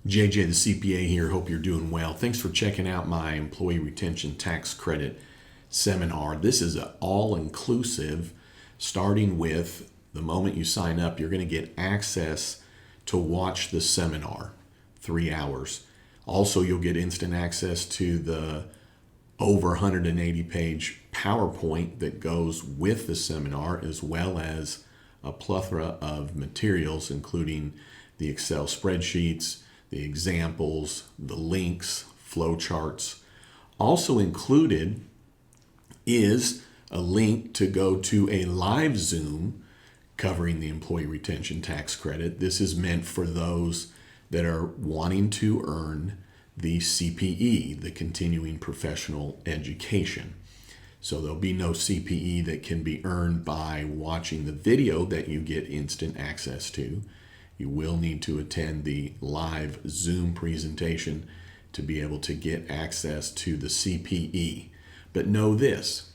JJ the CPA here. Hope you're doing well. Thanks for checking out my Employee Retention Tax Credit seminar. This is an all-inclusive, starting with the moment you sign up, you're going to get access to watch the seminar, 3 hours. Also, you'll get instant access to the over 180-page PowerPoint that goes with the seminar, as well as a plethora of materials, including the Excel spreadsheets, the examples, the links, flowcharts. Also included is a link to go to a live Zoom covering the Employee Retention Tax Credit. This is meant for those that are wanting to earn the CPE, the Continuing Professional Education. So there'll be no CPE that can be earned by watching the video that you get instant access to. You will need to attend the live Zoom presentation to be able to get access to the CPE. But know this,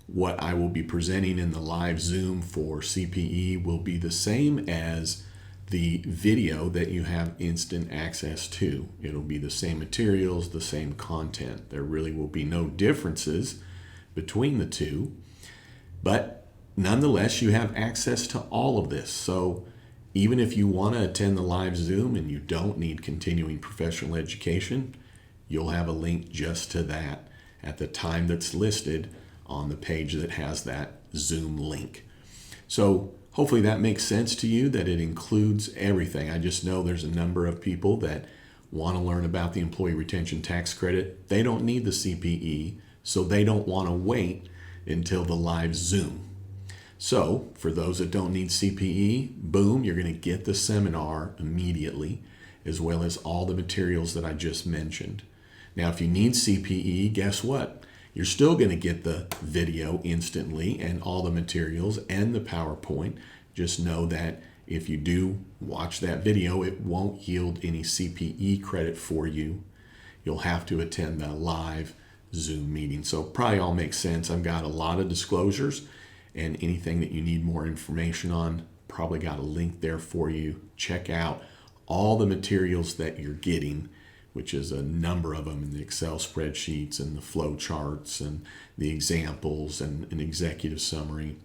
what I will be presenting in the live Zoom for CPE will be the same as the video that you have instant access to. It'll be the same materials, the same content. There really will be no differences between the two, but nonetheless, you have access to all of this. So even if you want to attend the live Zoom and you don't need continuing professional education, you'll have a link just to that at the time that's listed on the page that has that Zoom link. So hopefully that makes sense to you, that it includes everything. I just know there's a number of people that want to learn about the Employee Retention Tax Credit. They don't need the CPE, so they don't want to wait until the live Zoom. So for those that don't need CPE, boom, you're going to get the seminar immediately, as well as all the materials that I just mentioned. Now, if you need CPE, guess what? You're still going to get the video instantly and all the materials and the PowerPoint. Just know that if you do watch that video, it won't yield any CPE credit for you. You'll have to attend the live Zoom meeting. So probably all makes sense. I've got a lot of disclosures, and anything that you need more information on, probably got a link there for you. Check out all the materials that you're getting, which is a number of them, in the Excel spreadsheets and the flow charts and the examples and an executive summary.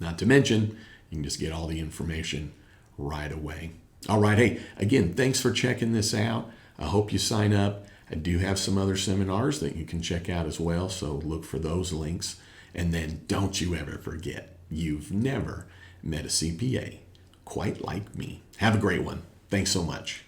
Not to mention, you can just get all the information right away. All right, hey, again, thanks for checking this out. I hope you sign up. I do have some other seminars that you can check out as well, so look for those links. And then don't you ever forget, you've never met a CPA quite like me. Have a great one. Thanks so much.